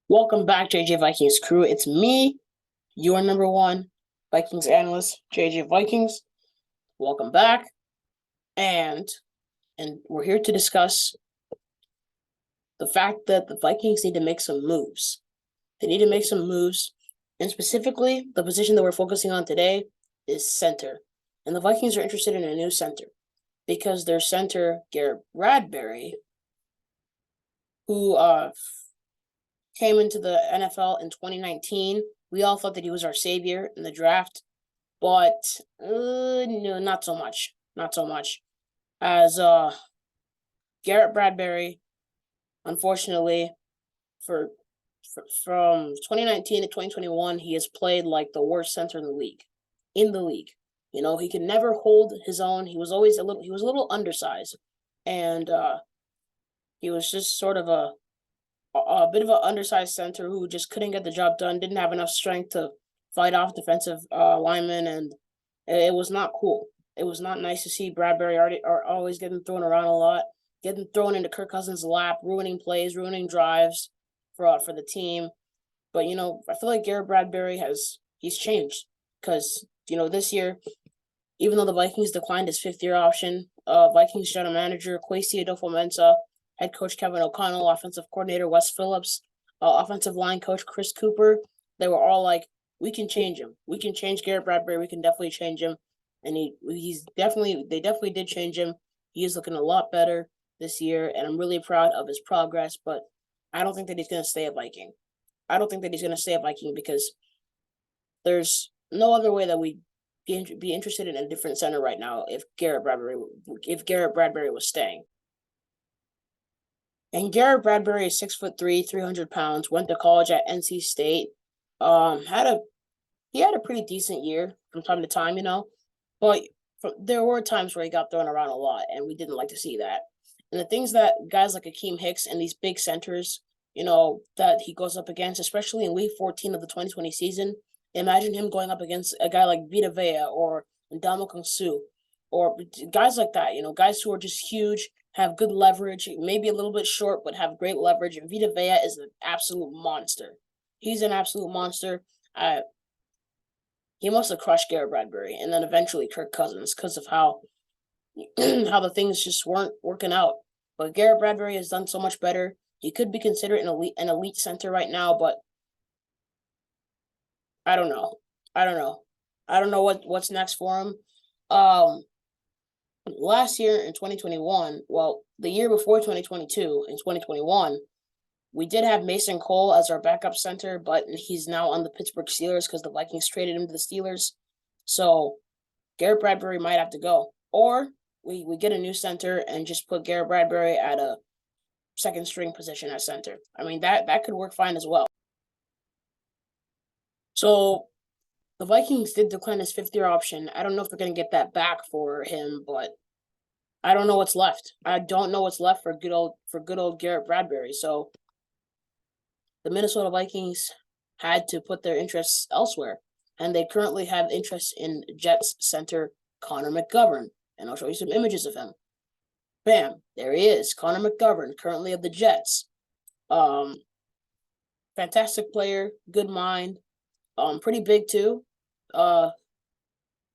Welcome back, JJ Vikings crew. It's me, your number one Vikings analyst, JJ Vikings. Welcome back, and we're here to discuss the fact that the Vikings need to make some moves. They need to make some moves, and specifically, the position that we're focusing on today is center. And the Vikings are interested in a new center because their center, Garrett Bradbury, who came into the NFL in 2019. We all thought that he was our savior in the draft, but no, not so much. Not so much. As Garrett Bradbury, unfortunately, for from 2019 to 2021, he has played like the worst center in the league. In the league, he could never hold his own. He was always he was a little undersized, and he was just sort of a bit of an undersized center who just couldn't get the job done, didn't have enough strength to fight off defensive linemen, and it was not cool. It was not nice to see Bradbury always getting thrown around a lot, getting thrown into Kirk Cousins' lap, ruining plays, ruining drives for the team. But I feel like Garrett Bradbury he's changed because this year, even though the Vikings declined his fifth-year option, Vikings general manager Kwesi Adolfo-Mensah, head coach Kevin O'Connell, offensive coordinator Wes Phillips, offensive line coach Chris Cooper, they were all like, we can change him. We can change Garrett Bradbury. We can definitely change him. And they definitely did change him. He is looking a lot better this year, and I'm really proud of his progress, but I don't think that he's going to stay a Viking. I don't think that he's going to stay a Viking because there's no other way that we'd be interested in a different center right now if Garrett Bradbury was staying. And Garrett Bradbury is 6'3", 300 pounds. Went to college at NC State. He had a pretty decent year from time to time, but there were times where he got thrown around a lot, and we didn't like to see that. And the things that guys like Akeem Hicks and these big centers, that he goes up against, especially in Week 14 of the 2020 season. Imagine him going up against a guy like Vita Vea or Ndamukong Suh, or guys like that. Guys who are just huge, have good leverage, maybe a little bit short, but have great leverage. And Vita Vea is an absolute monster. He's an absolute monster. He must have crushed Garrett Bradbury and then eventually Kirk Cousins because of how how the things just weren't working out. But Garrett Bradbury has done so much better. He could be considered an elite center right now, but I don't know. I don't know. I don't know what's next for him. Last year in 2021, well, the year before 2022, in 2021, we did have Mason Cole as our backup center, but he's now on the Pittsburgh Steelers because the Vikings traded him to the Steelers. So Garrett Bradbury might have to go. Or we get a new center and just put Garrett Bradbury at a second string position at center. I mean, that could work fine as well. So the Vikings did decline his fifth-year option. I don't know if they're going to get that back for him, but I don't know what's left. I don't know what's left for good old Garrett Bradbury. So the Minnesota Vikings had to put their interests elsewhere, and they currently have interest in Jets center Conor Mcgovern, and I'll show you some images of him. Bam, there he is, Conor Mcgovern, currently of the Jets. Fantastic player, good mind, pretty big too.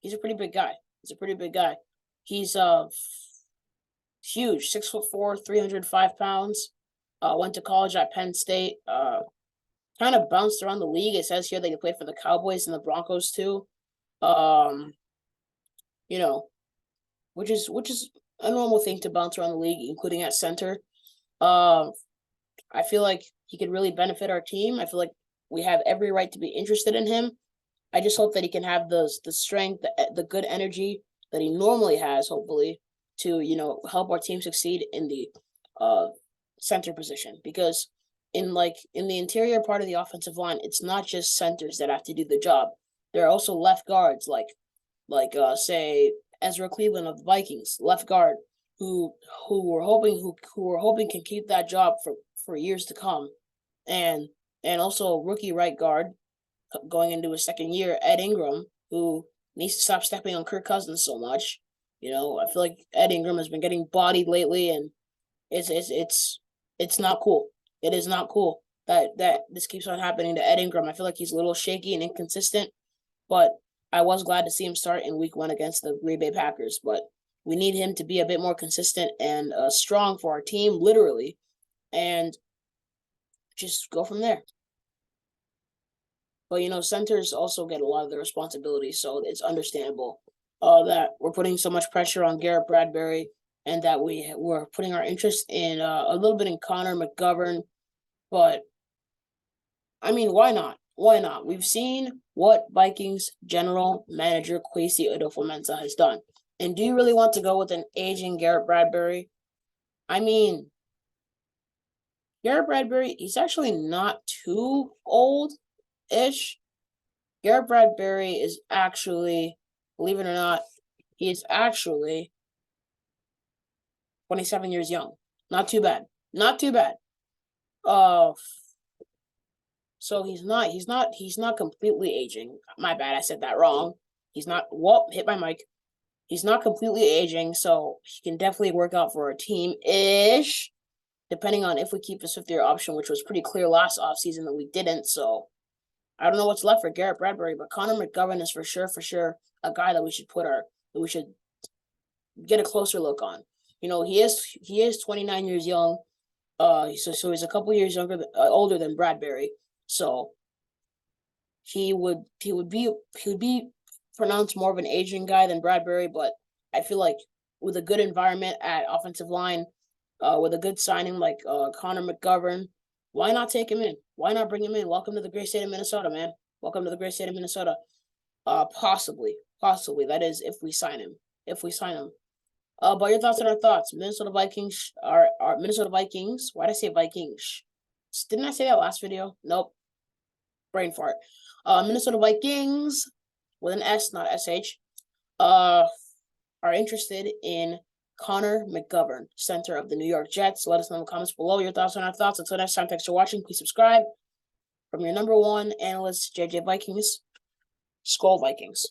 He's a pretty big guy. He's huge, 6'4", 305 pounds. Went to college at Penn State. Kind of bounced around the league. It says here that he played for the Cowboys and the Broncos too. Which is a normal thing to bounce around the league, including at center. I feel like he could really benefit our team. I feel like we have every right to be interested in him. I just hope that he can have the strength, the good energy that he normally has, hopefully, to help our team succeed in the center position. Because in the interior part of the offensive line, it's not just centers that have to do the job. There are also left guards, say Ezra Cleveland of the Vikings, left guard, who we're hoping can keep that job for years to come, and also rookie right guard going into his second year, Ed Ingram, who needs to stop stepping on Kirk Cousins so much. I feel like Ed Ingram has been getting bodied lately, and it's not cool. It is not cool that this keeps on happening to Ed Ingram. I feel like he's a little shaky and inconsistent, but I was glad to see him start in week 1 against the Green Bay Packers. But we need him to be a bit more consistent and strong for our team, literally, and just go from there. But, centers also get a lot of the responsibility, so it's understandable that we're putting so much pressure on Garrett Bradbury and that we're putting our interest in a little bit in Conor McGovern. But, I mean, why not? Why not? We've seen what Vikings general manager Kwesi Adofo-Mensah has done. And do you really want to go with an aging Garrett Bradbury? I mean, Garrett Bradbury, he's actually not too old-ish. Garrett Bradbury is actually, believe it or not, he is actually 27 years young. Not too bad. Not too bad. So he's not completely aging. My bad, I said that wrong. He's not, hit my mic. He's not completely aging, so he can definitely work out for a team-ish, depending on if we keep his fifth-year option, which was pretty clear last offseason that we didn't, so I don't know what's left for Garrett Bradbury, but Conor McGovern is for sure a guy that we should get a closer look on. He is 29 years young. So he's a couple years older than Bradbury. So he would be pronounced more of an aging guy than Bradbury, but I feel like with a good environment at offensive line, with a good signing like Conor McGovern, why not take him in? Why not bring him in? Welcome to the great state of Minnesota, man. Welcome to the great state of Minnesota. Possibly. That is if we sign him. But your thoughts on our thoughts. Minnesota Vikings are Minnesota Vikings. Why did I say Vikings? Didn't I say that last video? Nope. Brain fart. Minnesota Vikings with an S, not SH. Are interested in Conor McGovern, center of the New York Jets. Let us know in the comments below your thoughts on our thoughts. Until next time, thanks for watching. Please subscribe. From your #1 analyst, JJ Vikings. Skol Vikings.